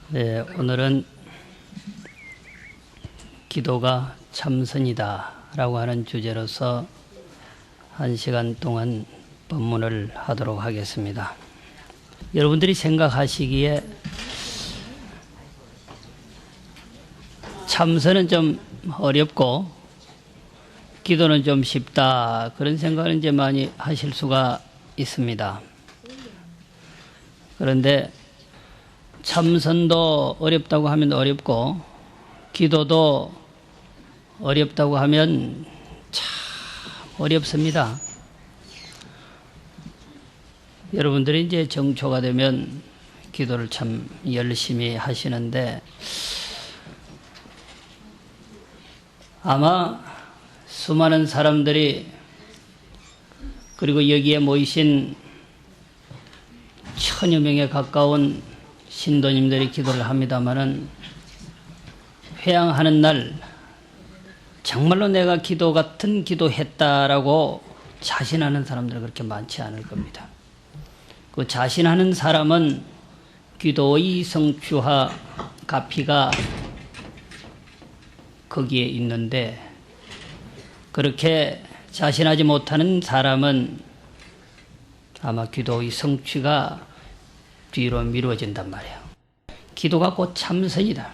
네, 오늘은 기도가 참선이다 라고 하는 주제로서 1시간 동안 법문을 하도록 하겠습니다. 여러분들이 생각하시기에 참선은 좀 어렵고 기도는 좀 쉽다, 그런 생각을 이제 많이 하실 수가 있습니다. 그런데 참선도 어렵다고 하면 어렵고 기도도 어렵다고 하면 참 어렵습니다. 여러분들이 이제 정초가 되면 기도를 참 열심히 하시는데 아마 수많은 사람들이, 그리고 여기에 모이신 1000여 명에 가까운 신도님들이 기도를 합니다마는 회향하는 날 정말로 내가 기도 같은 기도했다라고 자신하는 사람들은 그렇게 많지 않을 겁니다. 그 자신하는 사람은 기도의 성취와 가피가 거기에 있는데, 그렇게 자신하지 못하는 사람은 아마 기도의 성취가 뒤로 미루어진단 말이에요. 기도가 곧 참선이다.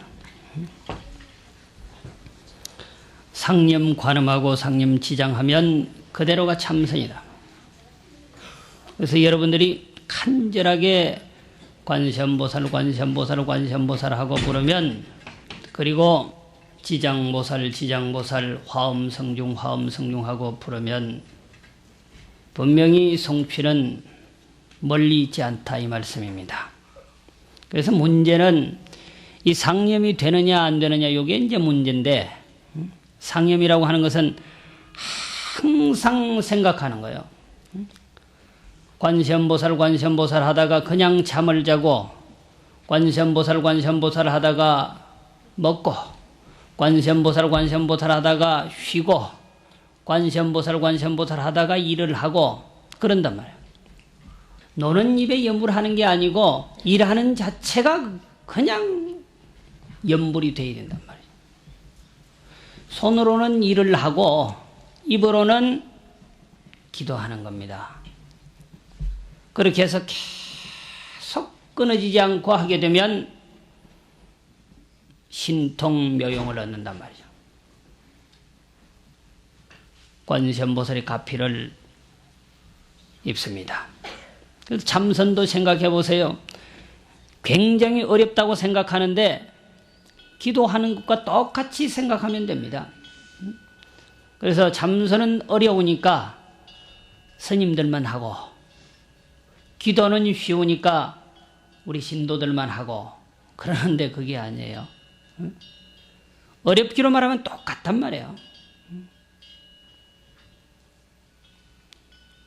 상념 관음하고 상념 지장하면 그대로가 참선이다. 그래서 여러분들이 간절하게 관세음보살, 관세음보살, 관세음보살 하고 부르면, 그리고 지장보살, 지장보살, 화엄성중, 화엄성중 하고 부르면 분명히 성취는 멀리 있지 않다, 이 말씀입니다. 그래서 문제는 이 상념이 되느냐 안 되느냐, 이게 이제 문제인데, 상념이라고 하는 것은 항상 생각하는 거예요. 관세음보살, 관세음보살 하다가 그냥 잠을 자고, 관세음보살, 관세음보살 하다가 먹고, 관세음보살, 관세음보살 하다가 쉬고, 관세음보살, 관세음보살 하다가 일을 하고 그런단 말이에요. 노는 입에 염불하는 게 아니고 일하는 자체가 그냥 염불이 돼야 된단 말이에요. 손으로는 일을 하고 입으로는 기도하는 겁니다. 그렇게 해서 계속 끊어지지 않고 하게 되면 신통묘용을 얻는단 말이죠. 관세음보살의 가피를 입습니다. 그래서 참선도 생각해 보세요. 굉장히 어렵다고 생각하는데 기도하는 것과 똑같이 생각하면 됩니다. 그래서 참선은 어려우니까 스님들만 하고, 기도는 쉬우니까 우리 신도들만 하고 그러는데 그게 아니에요. 어렵기로 말하면 똑같단 말이에요.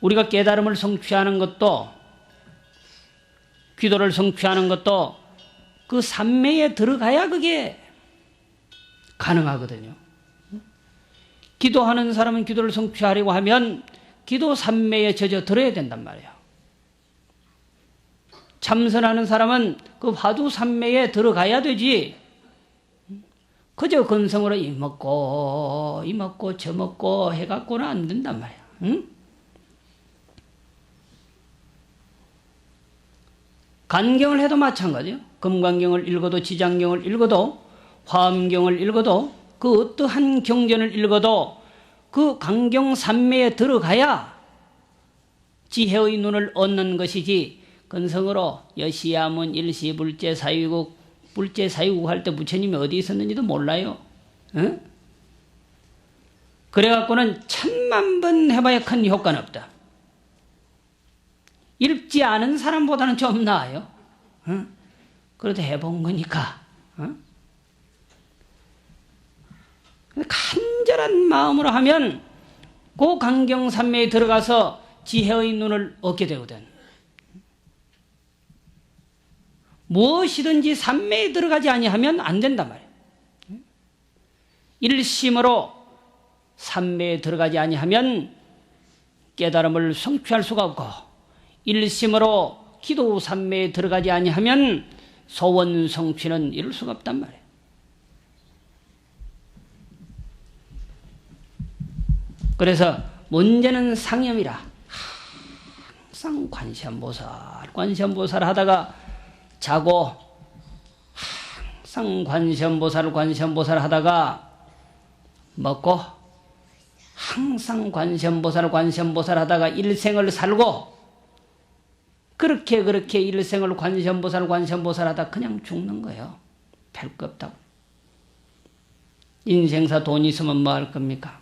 우리가 깨달음을 성취하는 것도, 기도를 성취하는 것도 그 삼매에 들어가야 그게 가능하거든요. 기도하는 사람은 기도를 성취하려고 하면 기도 삼매에 젖어들어야 된단 말이에요. 참선하는 사람은 그 화두 삼매에 들어가야 되지, 그저 근성으로 이 먹고 저 먹고 해갖고는 안 된단 말이에요. 응? 간경을 해도 마찬가지예요. 금강경을 읽어도, 지장경을 읽어도, 화엄경을 읽어도, 그 어떠한 경전을 읽어도 그 강경 삼매에 들어가야 지혜의 눈을 얻는 것이지, 근성으로 여시야문 일시 불제 사유국, 불제 사유국 할 때 부처님이 어디 있었는지도 몰라요. 어? 그래갖고는 1000만 번 해봐야 큰 효과는 없다. 읽지 않은 사람보다는 좀 나아요. 응? 그래도 해본 거니까. 응? 간절한 마음으로 하면 그 강경산매에 들어가서 지혜의 눈을 얻게 되거든. 무엇이든지 산매에 들어가지 아니하면 안 된단 말이에요. 일심으로 산매에 들어가지 아니하면 깨달음을 성취할 수가 없고, 일심으로 기도 산매에 들어가지 아니하면 소원 성취는 이룰 수가 없단 말이에요. 그래서 문제는 상념이라. 항상 관세음보살 하다가 자고, 항상 관세음보살 하다가 먹고, 항상 관세음보살 하다가 일생을 살고, 그렇게 일생을 관세음보살 하다 그냥 죽는 거예요. 별 거 없다고. 인생사 돈 있으면 뭐 할 겁니까?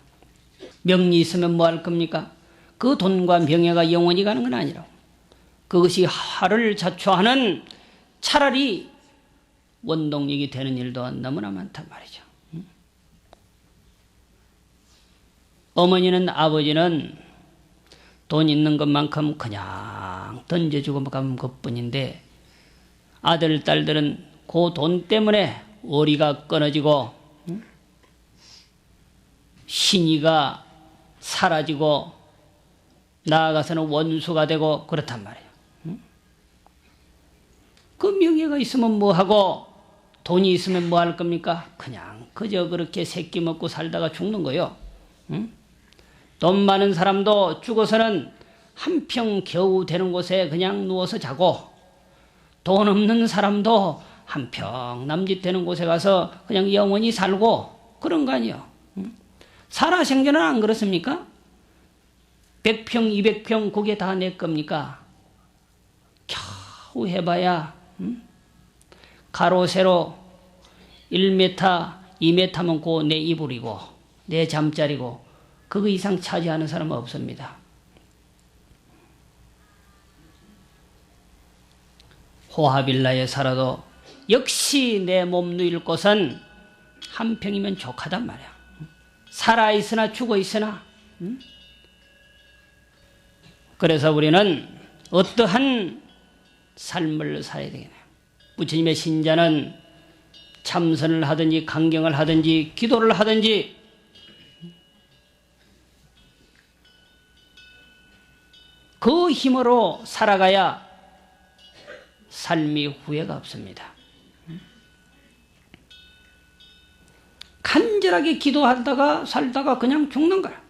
명리 있으면 뭐 할 겁니까? 그 돈과 명예가 영원히 가는 건 아니라고. 그것이 하를 자초하는 차라리 원동력이 되는 일도 너무나 많단 말이죠. 어머니는 아버지는 돈 있는 것만큼 그냥 던져주고 가면 그뿐인데, 아들, 딸들은 그 돈 때문에 어리가 끊어지고 신의가 사라지고 나아가서는 원수가 되고 그렇단 말이에요. 그 명예가 있으면 뭐하고 돈이 있으면 뭐 할 겁니까? 그냥 그저 그렇게 새끼 먹고 살다가 죽는 거예요. 돈 많은 사람도 죽어서는 한 평 겨우 되는 곳에 그냥 누워서 자고, 돈 없는 사람도 한 평 남짓 되는 곳에 가서 그냥 영원히 살고 그런 거 아니에요. 살아생전은 안 그렇습니까? 100평, 200평 그게 다 내 겁니까? 겨우 해봐야 가로 세로 1m, 2m면 그 내 이불이고 내 잠자리고 그거 이상 차지하는 사람은 없습니다. 호화빌라에 살아도 역시 내 몸 누일 곳은 한 평이면 족하단 말이야. 살아있으나 죽어있으나. 그래서 우리는 어떠한 삶을 살아야 되겠네요. 부처님의 신자는 참선을 하든지 강경을 하든지 기도를 하든지 그 힘으로 살아가야 삶이 후회가 없습니다. 간절하게 기도하다가 살다가 그냥 죽는 거야.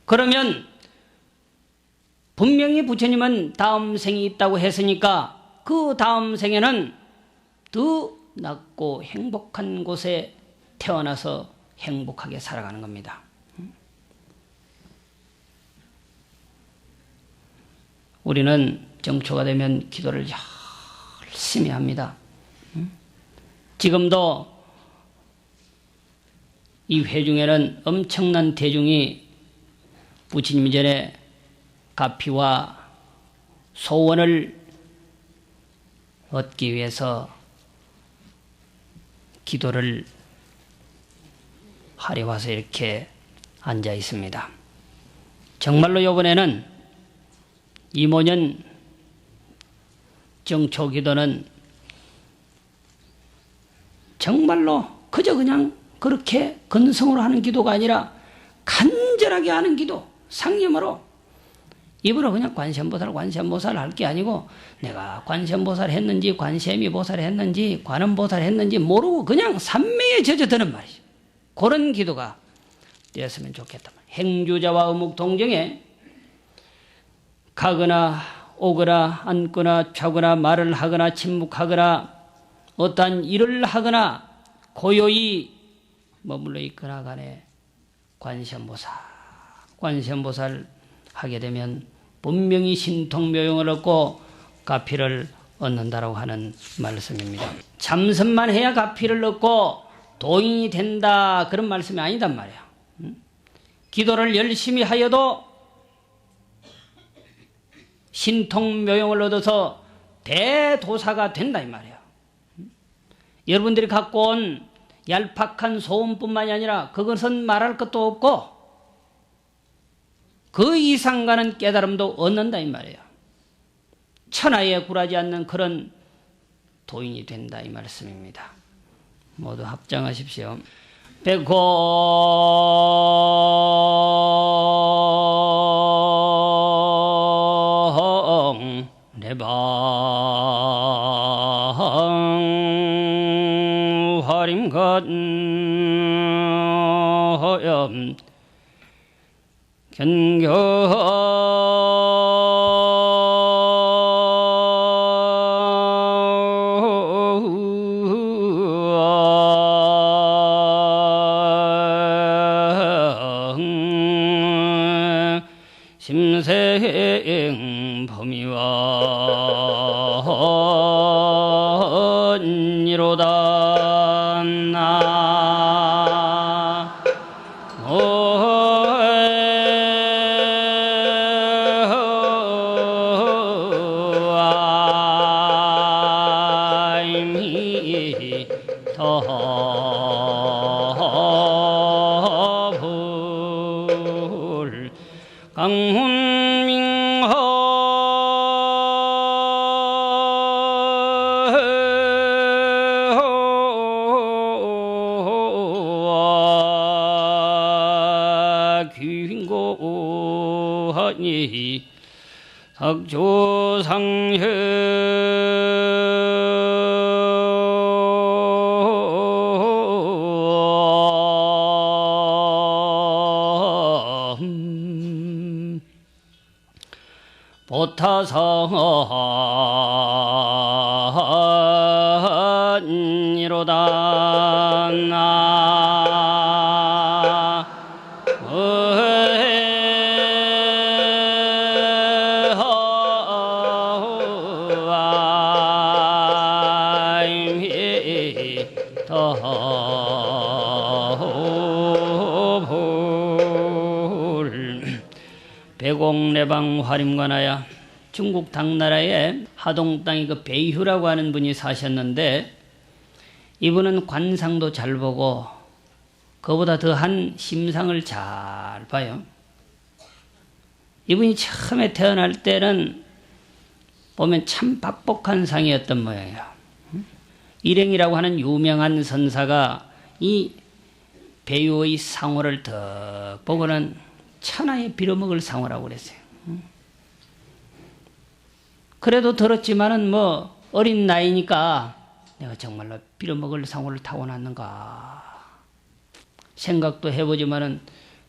그러면 분명히 부처님은 다음 생이 있다고 했으니까 그 다음 생에는 더 낫고 행복한 곳에 태어나서 행복하게 살아가는 겁니다. 우리는 정초가 되면 기도를 열심히 합니다. 지금도 이 회중에는 엄청난 대중이 부처님 전에 가피와 소원을 얻기 위해서 기도를 하려 와서 이렇게 앉아 있습니다. 정말로 이번에는 이모년 정초 기도는 정말로 그저 그냥 그렇게 근성으로 하는 기도가 아니라 간절하게 하는 기도, 상념으로 입으로 그냥 관세음보살 할 게 아니고 내가 관세음보살 했는지 관세음이 보살 했는지 관음보살 했는지 모르고 그냥 삼매에 젖어드는 말이죠. 그런 기도가 되었으면 좋겠다. 행주자와 어묵동정에 가거나 오거나 앉거나 자거나 말을 하거나 침묵하거나 어떠한 일을 하거나 고요히 머물러 있거나 간에 관세음보살 하게 되면 분명히 신통묘용을 얻고 가피를 얻는다라고 하는 말씀입니다. 참선만 해야 가피를 얻고 도인이 된다 그런 말씀이 아니단 말이야. 기도를 열심히 하여도 신통묘용을 얻어서 대도사가 된다 이 말이에요. 여러분들이 갖고 온 얄팍한 소원뿐만이 아니라 그것은 말할 것도 없고 그 이상 가는 깨달음도 얻는다 이 말이에요. 천하에 굴하지 않는 그런 도인이 된다 이 말씀입니다. 모두 합장하십시오. 백호 내방 화림갓허염 심생 범위원이로다 나 아임이 더불 강훈민허 귀인고하니 학조상해 보타산이로다 나 더불 백옥내방 화림관하야 중국 당나라에 하동 땅에 그 베이휴라고 하는 분이 사셨는데 이분은 관상도 잘 보고 그보다 더한 심상을 잘 봐요. 이분이 처음에 태어날 때는 보면 참 박복한 상이었던 모양이에요. 일행이라고 하는 유명한 선사가 이 배유의 상호를 더 보고는 천하에 빌어먹을 상호라고 그랬어요. 그래도 들었지만은 뭐 어린 나이니까 내가 정말로 빌어먹을 상호를 타고났는가 생각도 해보지만은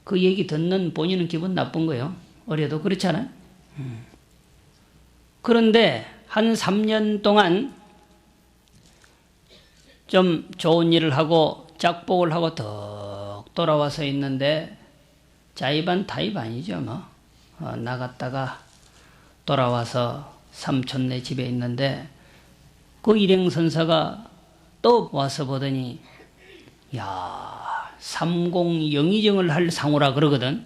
그 얘기 듣는 본인은 기분 나쁜 거예요. 어려도 그렇잖아요. 그런데 한 3년 동안 좀 좋은 일을 하고 작복을 하고 더 돌아와서 있는데 자의반 타의반이죠. 뭐 나갔다가 돌아와서 삼촌네 집에 있는데 그 일행선사가 또 와서 보더니 야 삼공영의정을 할 상호라 그러거든.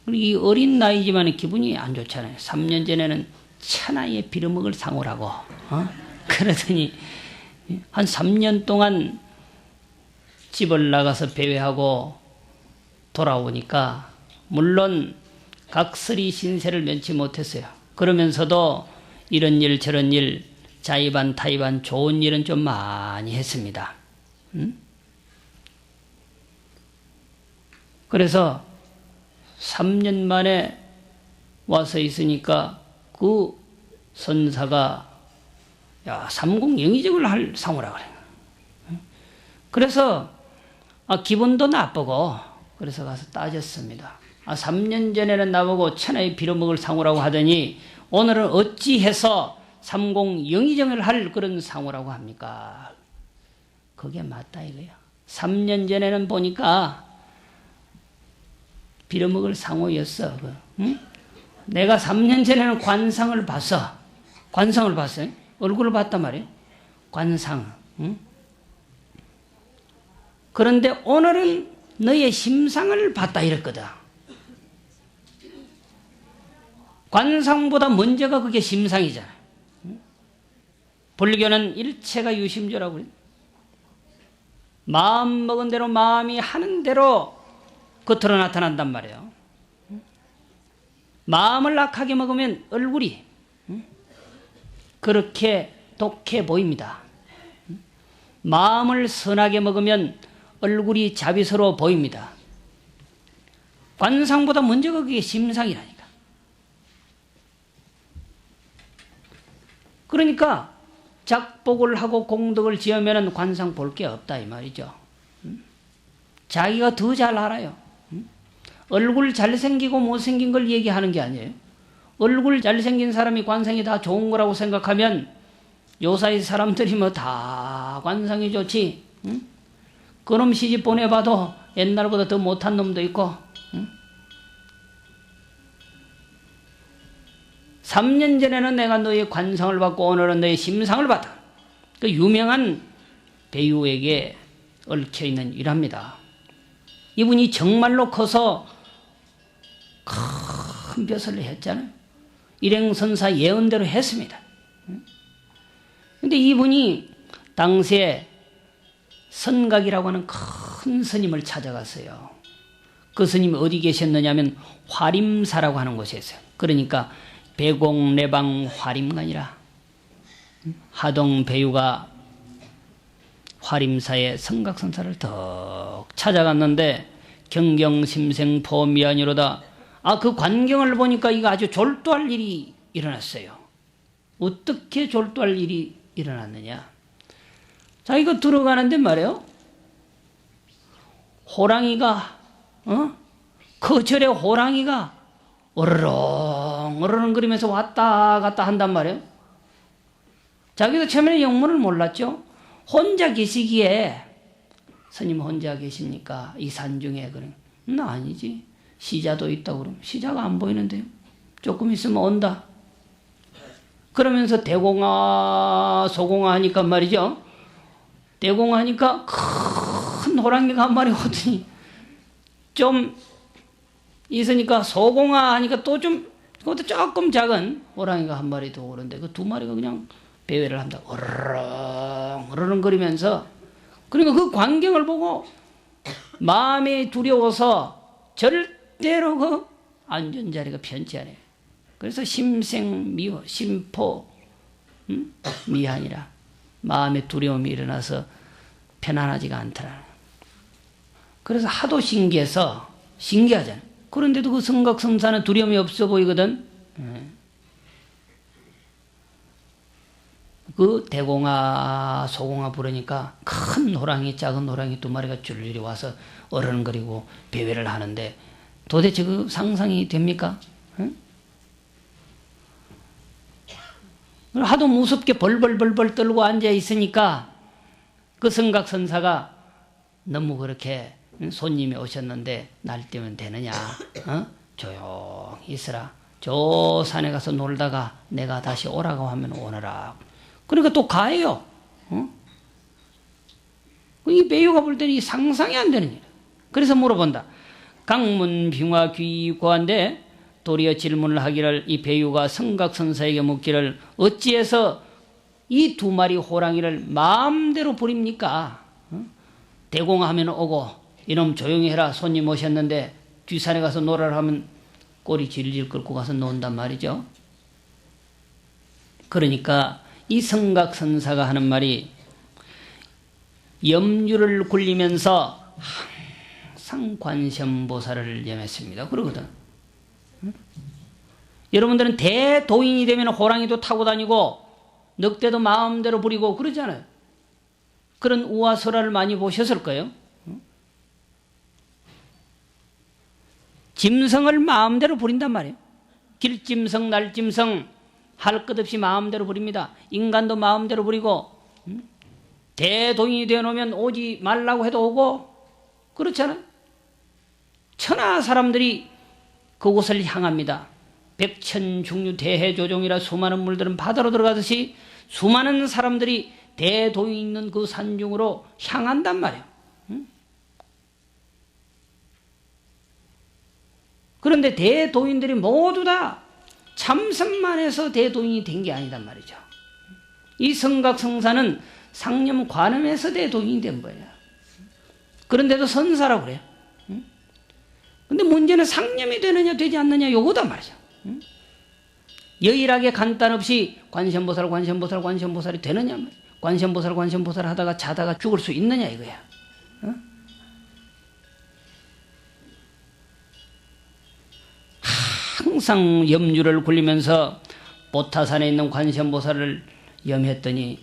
이 어린 나이지만 기분이 안 좋잖아요. 3년 전에는 천하에 빌어먹을 상호라고 그러더니 한 3년 동안 집을 나가서 배회하고 돌아오니까 물론 각설이 신세를 면치 못했어요. 그러면서도 이런 일 저런 일 자의반 타의반 좋은 일은 좀 많이 했습니다. 그래서 3년 만에 와서 있으니까 그 선사가 야 삼공영의정을 할 상호라 그래. 그래서 기분도 나쁘고 그래서 가서 따졌습니다. 3년 전에는 나보고 천하에 빌어먹을 상호라고 하더니 오늘은 어찌해서 삼공영의정을 할 그런 상호라고 합니까? 그게 맞다 이거야. 3년 전에는 보니까 빌어먹을 상호였어. 응? 내가 3년 전에는 관상을 봤어. 관상을 봤어요. 얼굴을 봤단 말이에요. 관상. 응? 그런데 오늘은 너의 심상을 봤다 이랬거든. 관상보다 먼저가 그게 심상이잖아요. 불교는 일체가 유심조라고 그래요. 마음 먹은 대로 마음이 하는 대로 겉으로 나타난단 말이에요. 마음을 악하게 먹으면 얼굴이 그렇게 독해 보입니다. 마음을 선하게 먹으면 얼굴이 자비스러워 보입니다. 관상보다 먼저가 그게 심상이라니까. 그러니까 작복을 하고 공덕을 지으면 관상 볼 게 없다 이 말이죠. 자기가 더 잘 알아요. 얼굴 잘생기고 못생긴 걸 얘기하는 게 아니에요. 얼굴 잘생긴 사람이 관상이 다 좋은 거라고 생각하면 요사이 사람들이 뭐 다 관상이 좋지. 그놈 시집 보내봐도 옛날보다 더 못한 놈도 있고. 3년 전에는 내가 너의 관상을 받고 오늘은 너의 심상을 받아. 그 유명한 배우에게 얽혀있는 일합니다. 이분이 정말로 커서 큰 벼슬을 했잖아요. 일행선사 예언대로 했습니다. 근데 이분이 당시에 선각이라고 하는 큰 스님을 찾아갔어요. 그 스님이 어디 계셨느냐면 화림사라고 하는 곳에 있어요. 그러니까 배공내방 화림간이라 하동 배유가 화림사의 선각선사를 더 찾아갔는데 경경심생 포미안이로다. 그 광경을 보니까 이거 아주 졸도할 일이 일어났어요. 어떻게 졸도할 일이 일어났느냐. 자, 이거 들어가는데 말이에요. 호랑이가, 그 절에 호랑이가 어르렁 거리면서 왔다 갔다 한단 말이에요. 자기도 처음에는 영문을 몰랐죠. 혼자 계시기에, 스님 혼자 계십니까? 이 산중에. 그래. 나 아니지. 시자도 있다고 그러면 시자가 안 보이는데요. 조금 있으면 온다. 그러면서 대공아 소공아 하니까 말이죠. 대공아 하니까 큰 호랑이가 한 마리 오더니 좀 있으니까 소공아 하니까 또 좀 그것도 조금 작은 호랑이가 한 마리 더 오는데 그 두 마리가 그냥 배회를 한다. 어르렁 거리면서 그러니까 그 광경을 보고 마음이 두려워서 절대로 그 앉은 자리가 편치 않아요. 그래서 심생미호, 심포, 미하니라. 마음의 두려움이 일어나서 편안하지가 않더라. 그래서 하도 신기해서, 신기하잖아요. 그런데도 그 성각성사는 두려움이 없어 보이거든. 그 대공아, 소공아 부르니까 큰 호랑이, 작은 호랑이 두 마리가 줄줄이 와서 어른거리고 배회를 하는데 도대체 그 상상이 됩니까? 하도 무섭게 벌벌 떨고 앉아 있으니까 그 성각선사가 너무 그렇게 손님이 오셨는데 날 때면 되느냐? 조용히 있으라. 저 산에 가서 놀다가 내가 다시 오라고 하면 오너라. 그러니까 또 가요. 이 배우가 볼 때는 상상이 안 되는 일이야. 그래서 물어본다. 강문 빙화 귀고한데 도리어 질문을 하기를 이 배우가 성각선사에게 묻기를 어찌해서 이 두 마리 호랑이를 마음대로 부립니까? 대공하면 오고 이놈 조용히 해라 손님 오셨는데 뒷산에 가서 놀아라 하면 꼬리 질질 끌고 가서 논단 말이죠. 그러니까 이 성각선사가 하는 말이 염류를 굴리면서 항상 관세음보살을 염했습니다. 그러거든. 여러분들은 대도인이 되면 호랑이도 타고 다니고 늑대도 마음대로 부리고 그러잖아요. 그런 우화설화를 많이 보셨을 거예요. 짐승을 마음대로 부린단 말이에요. 길짐승, 날짐승 할 것 없이 마음대로 부립니다. 인간도 마음대로 부리고 대도인이 되어놓으면 오지 말라고 해도 오고 그렇잖아요. 천하 사람들이 그곳을 향합니다. 백천중류 대해조종이라 수많은 물들은 바다로 들어가듯이 수많은 사람들이 대도인이 있는 그 산중으로 향한단 말이에요. 그런데 대도인들이 모두 다 참선만 해서 대도인이 된 게 아니단 말이죠. 이 성각성사는 상념 관음에서 대도인이 된 거예요. 그런데도 선사라고 그래요. 근데 문제는 상념이 되느냐 되지 않느냐 요거단 말이죠. 여일하게 간단 없이 관세음보살 관세음보살이 되느냐 말이야. 관세음보살 하다가 자다가 죽을 수 있느냐 이거야. 항상 염주를 굴리면서 보타산에 있는 관세음보살을 염했더니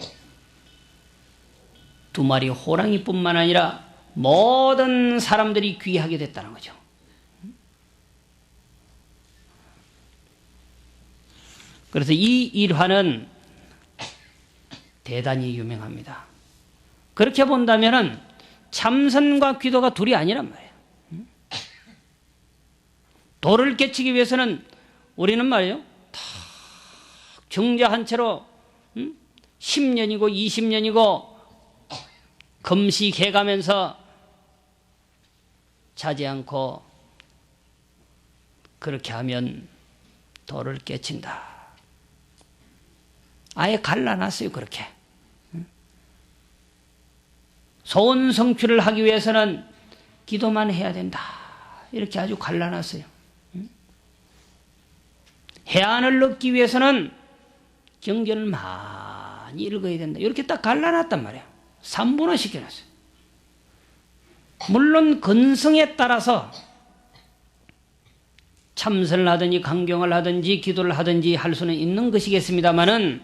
두 마리 호랑이뿐만 아니라 모든 사람들이 귀하게 됐다는 거죠. 그래서 이 일화는 대단히 유명합니다. 그렇게 본다면 참선과 기도가 둘이 아니란 말이에요. 도를 깨치기 위해서는 우리는 말이에요. 다 정자한 채로 10년이고 20년이고 금식해가면서 자지 않고 그렇게 하면 도를 깨친다. 아예 갈라놨어요. 그렇게. 소원 성취를 하기 위해서는 기도만 해야 된다. 이렇게 아주 갈라놨어요. 해안을 얻기 위해서는 경전을 많이 읽어야 된다. 이렇게 딱 갈라놨단 말이에요. 3분화 시켜놨어요. 물론 근성에 따라서 참선을 하든지 강경을 하든지 기도를 하든지 할 수는 있는 것이겠습니다마는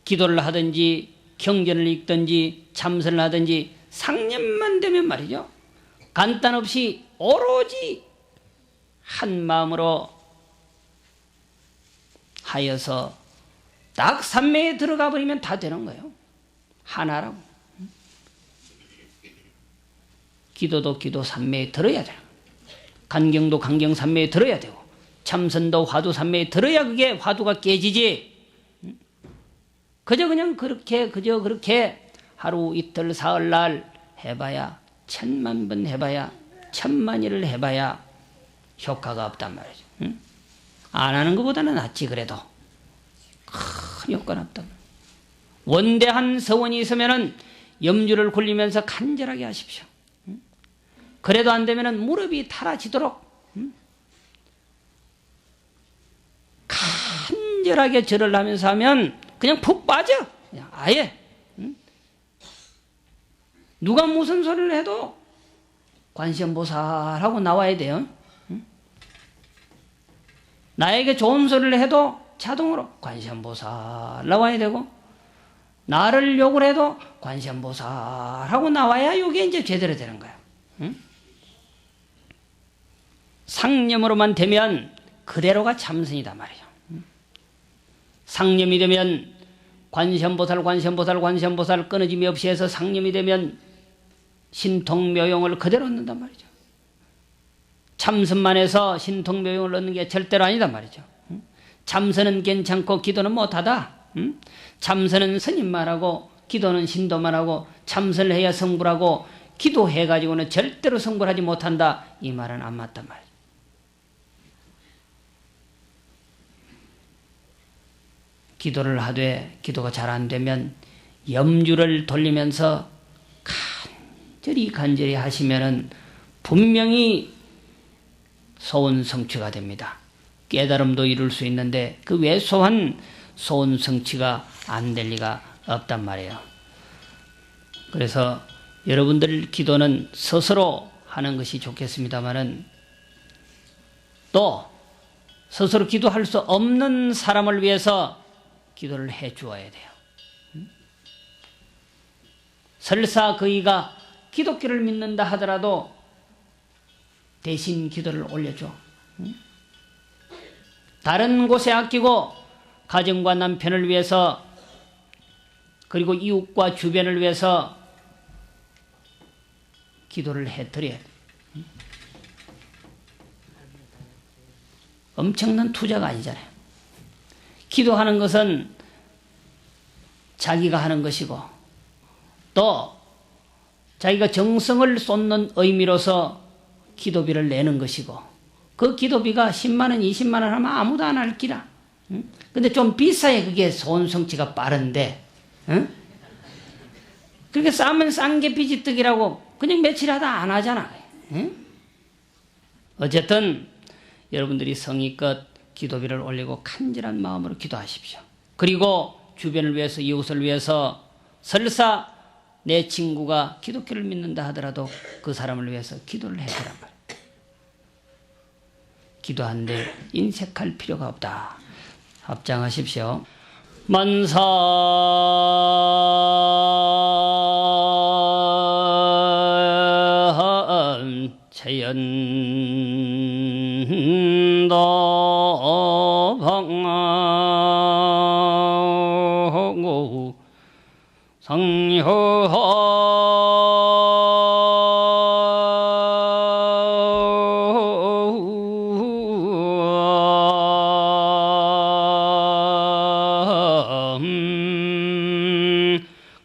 기도를 하든지 경전을 읽든지 참선을 하든지 상념만 되면 말이죠. 간단 없이 오로지 한 마음으로 하여서 딱 삼매에 들어가 버리면 다 되는 거예요. 하나라고. 기도도 기도 삼매에 들어야 돼요. 간경도 간경 삼매에 들어야 되고 참선도 화두 삼매에 들어야 그게 화두가 깨지지. 그저 그렇게 하루 이틀 사흘날 해봐야 1000만 번 해봐야 1000만일을 해봐야 효과가 없단 말이죠. 응? 안 하는 것보다는 낫지. 그래도 큰 효과는 없다. 원대한 서원이 있으면은 염주를 굴리면서 간절하게 하십시오. 응? 그래도 안 되면은 무릎이 타라지도록 간절하게 절을 하면서 하면 그냥 푹 빠져. 그냥 아예. 누가 무슨 소리를 해도 관세음보살하고 나와야 돼요. 나에게 좋은 소리를 해도 자동으로 관세음보살 나와야 되고 나를 욕을 해도 관세음보살하고 나와야 이게 이제 제대로 되는 거야. 상념으로만 되면 그대로가 참선이다 말이에요. 상념이 되면 관세음보살 끊어짐이 없이 해서 상념이 되면 신통묘용을 그대로 얻는단 말이죠. 참선만 해서 신통묘용을 얻는 게 절대로 아니단 말이죠. 참선은 괜찮고 기도는 못하다. 참선은 스님만 하고 기도는 신도만 하고 참선을 해야 성불하고 기도해가지고는 절대로 성불하지 못한다. 이 말은 안 맞단 말이죠. 기도를 하되 기도가 잘 안 되면 염주를 돌리면서 간절히 하시면은 분명히 소원 성취가 됩니다. 깨달음도 이룰 수 있는데 그 왜소한 소원 성취가 안 될 리가 없단 말이에요. 그래서 여러분들 기도는 스스로 하는 것이 좋겠습니다만은 또 스스로 기도할 수 없는 사람을 위해서 기도를 해 주어야 돼요. 설사 그이가 기독교를 믿는다 하더라도 대신 기도를 올려줘. 다른 곳에 아끼고 가정과 남편을 위해서 그리고 이웃과 주변을 위해서 기도를 해드려야 돼. 엄청난 투자가 아니잖아요. 기도하는 것은 자기가 하는 것이고 또 자기가 정성을 쏟는 의미로서 기도비를 내는 것이고 그 기도비가 10만 원, 20만 원 하면 아무도 안 할 기라. 응? 근데 좀 비싸야 그게 소원 성취가 빠른데, 응? 그렇게 싸면 싼게 비지떡이라고 그냥 며칠 하다 안 하잖아. 응? 어쨌든 여러분들이 성의껏 기도비를 올리고 간절한 마음으로 기도하십시오. 그리고 주변을 위해서, 이웃을 위해서, 설사 내 친구가 기독교를 믿는다 하더라도 그 사람을 위해서 기도를 해보란 말이에요. 기도하는데 인색할 필요가 없다. 합장하십시오. 만사 제연도 방하고 상효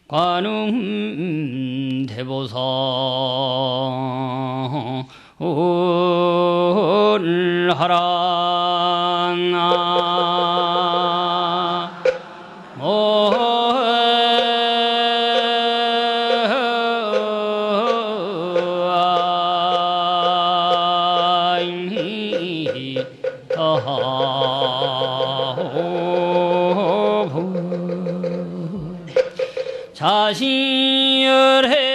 관음 대보살 하라 자신열해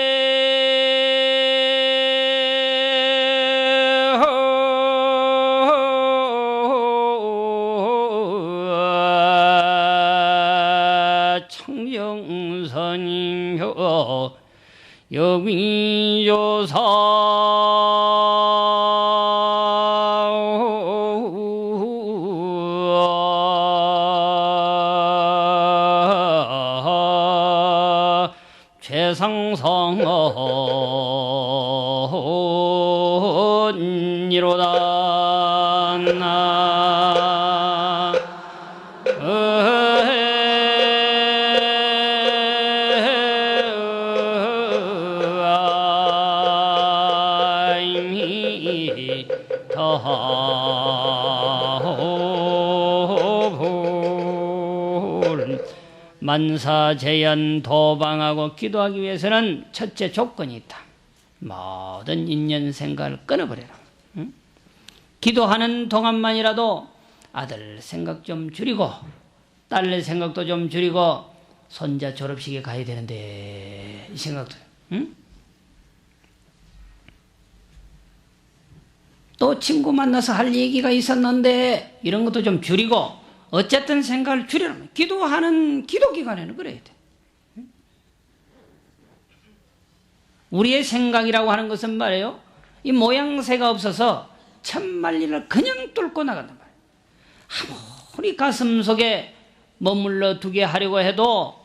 청정선임효 여위조사 최상성언이로다 나 만사제연 도방하고 기도하기 위해서는 첫째 조건이 있다. 모든 인연 생각을 끊어버려라. 응? 기도하는 동안만이라도 아들 생각 좀 줄이고 딸 생각도 좀 줄이고 손자 졸업식에 가야 되는데 이 생각도 응? 또 친구 만나서 할 얘기가 있었는데 이런 것도 좀 줄이고 어쨌든 생각을 줄여라. 기도하는 기도 기간에는 그래야 돼. 우리의 생각이라고 하는 것은 말이에요. 이 모양새가 없어서 천만리를 그냥 뚫고 나간단 말이에요. 아무리 가슴 속에 머물러 두게 하려고 해도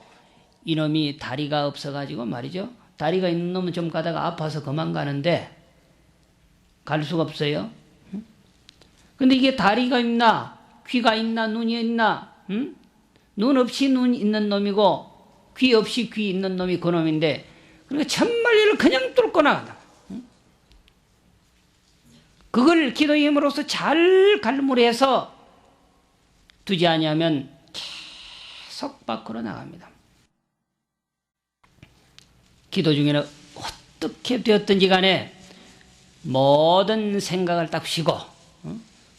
이놈이 다리가 없어가지고 말이죠. 다리가 있는 놈은 좀 가다가 아파서 그만 가는데 갈 수가 없어요. 근데 이게 다리가 있나 귀가 있나 눈이 있나 응? 눈 없이 눈 있는 놈이고 귀 없이 귀 있는 놈이 그 놈인데 그러니까 천만리를 그냥 뚫고 나간다. 응? 그걸 기도의 힘으로써 잘 갈무리해서 두지 아니하면 계속 밖으로 나갑니다. 기도 중에는 어떻게 되었든지 간에 모든 생각을 딱 쉬고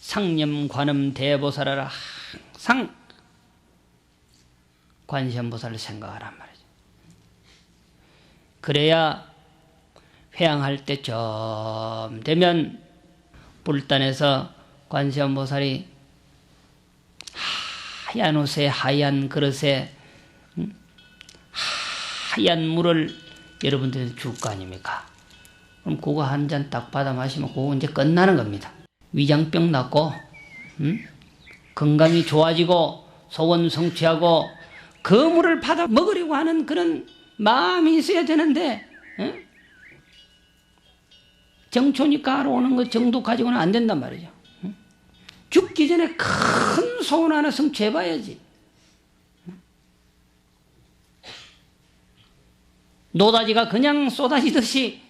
상념 관음 대보살을 항상 관세음보살을 생각하란 말이죠. 그래야 회양할 때 좀 되면 불단에서 관세음보살이 하얀 옷에 하얀 그릇에 하얀 물을 여러분들한테 줄 거 아닙니까? 그럼 그거 한 잔 딱 받아 마시면 그거 이제 끝나는 겁니다. 위장병 낫고 건강이 좋아지고 소원 성취하고 그 물을 받아 먹으려고 하는 그런 마음이 있어야 되는데 정초니까 하러 오는 것 정도 가지고는 안 된단 말이죠. 죽기 전에 큰 소원 하나 성취해봐야지. 노다지가 그냥 쏟아지듯이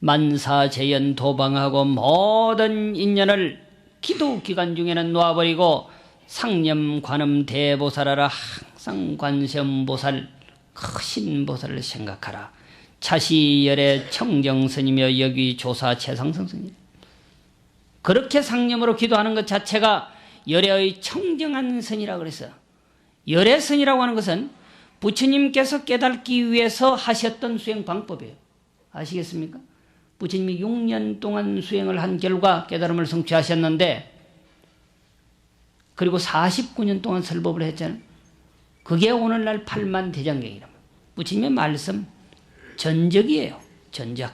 만사재연 도방하고 모든 인연을 기도 기간 중에는 놓아버리고 상념 관음 대보살하라. 항상 관세음보살 크신 보살을 생각하라. 차시열의 청정스님이여 여기 조사 최상승스님. 그렇게 상념으로 기도하는 것 자체가 열애의 청정한 선이라 그랬어요. 열애선이라고 하는 것은 부처님께서 깨닫기 위해서 하셨던 수행 방법이에요. 아시겠습니까? 부처님이 6년 동안 수행을 한 결과 깨달음을 성취하셨는데, 그리고 49년 동안 설법을 했잖아요. 그게 오늘날 팔만대장경이란 말이에요. 부처님의 말씀 전적이에요. 전적.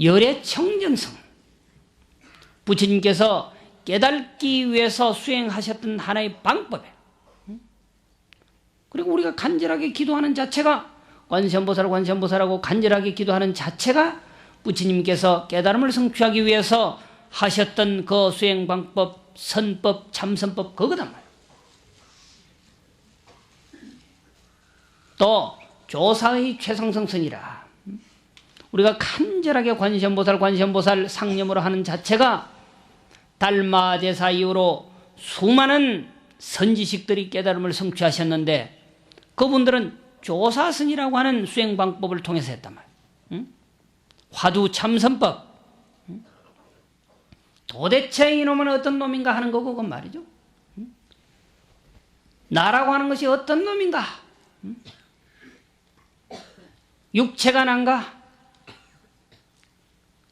열의 청정성. 부처님께서 깨닫기 위해서 수행하셨던 하나의 방법이에요. 그리고 우리가 간절하게 기도하는 자체가, 관세음보살 관세음보살하고 간절하게 기도하는 자체가 부처님께서 깨달음을 성취하기 위해서 하셨던 그 수행 방법, 선법, 참선법 그거단 말이에요. 또 조사의 최상승선이라. 우리가 간절하게 관세음보살 관세음보살 상념으로 하는 자체가 달마제사 이후로 수많은 선지식들이 깨달음을 성취하셨는데, 그분들은 조사선이라고 하는 수행 방법을 통해서 했단 말이에요. 화두 참선법. 도대체 이놈은 어떤 놈인가 하는 거고, 그건 말이죠. 나라고 하는 것이 어떤 놈인가? 육체가 난가?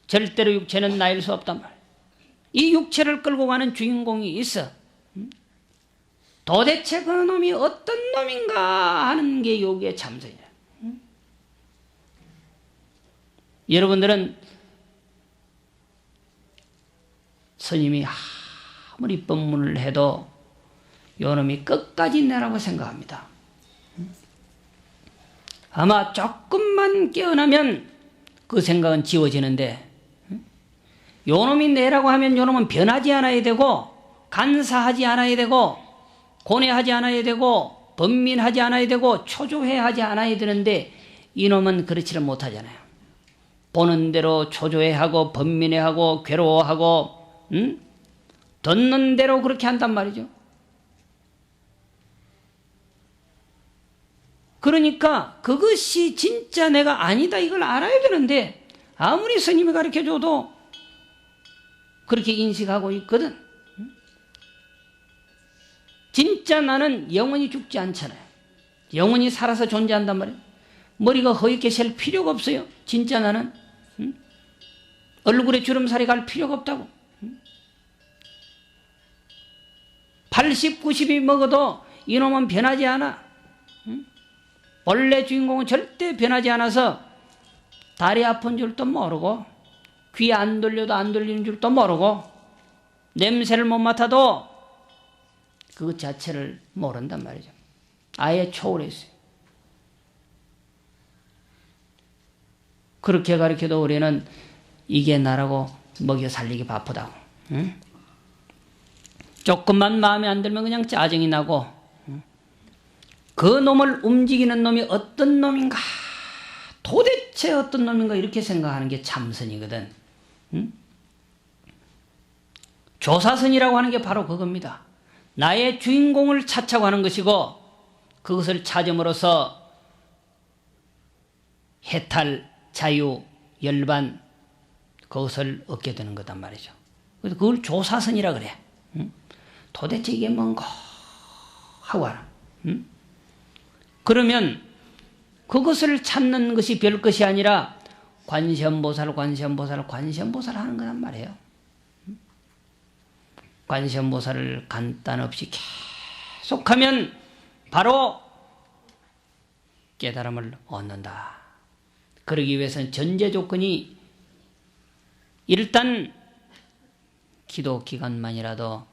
절대로 육체는 나일 수 없단 말이에요. 이 육체를 끌고 가는 주인공이 있어. 도대체 그 놈이 어떤 놈인가 하는 게 요기의 참선이야. 여러분들은 스님이 아무리 법문을 해도 요 놈이 끝까지 내라고 생각합니다. 아마 조금만 깨어나면 그 생각은 지워지는데, 요 놈이 내라고 하면 요 놈은 변하지 않아야 되고, 간사하지 않아야 되고, 고뇌하지 않아야 되고, 번민하지 않아야 되고, 초조해하지 않아야 되는데, 이놈은 그렇지를 못하잖아요. 보는 대로 초조해하고 번민해하고 괴로워하고, 듣는 대로 그렇게 한단 말이죠. 그러니까 그것이 진짜 내가 아니다 이걸 알아야 되는데, 아무리 스님이 가르쳐줘도 그렇게 인식하고 있거든. 진짜 나는 영원히 죽지 않잖아요. 영원히 살아서 존재한단 말이에요. 머리가 허옇게 셀 필요가 없어요. 진짜 나는. 얼굴에 주름살이 갈 필요가 없다고. 80, 90이 먹어도 이놈은 변하지 않아. 본래 주인공은 절대 변하지 않아서 다리 아픈 줄도 모르고, 귀 안 돌려도 안 돌리는 줄도 모르고, 냄새를 못 맡아도 그것 자체를 모른단 말이죠. 아예 초월했어요. 그렇게 가르쳐도 우리는 이게 나라고 먹여 살리기 바쁘다고. 응? 조금만 마음에 안 들면 그냥 짜증이 나고, 그 놈을 움직이는 놈이 어떤 놈인가, 도대체 어떤 놈인가 이렇게 생각하는 게 참선이거든. 조사선이라고 하는 게 바로 그겁니다. 나의 주인공을 찾자고 하는 것이고, 그것을 찾음으로써 해탈, 자유, 열반 그것을 얻게 되는 거단 말이죠. 그래서 그걸 조사선이라 그래. 도대체 이게 뭔가 하고 하라. 그러면 그것을 찾는 것이 별 것이 아니라 관세음보살 관세음보살 관세음보살 하는 거란 말이에요. 관세음보살을 간단 없이 계속하면 바로 깨달음을 얻는다. 그러기 위해서는 전제 조건이 일단 기도 기간만이라도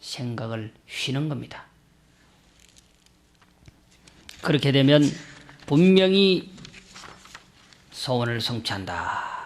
생각을 쉬는 겁니다. 그렇게 되면 분명히 소원을 성취한다.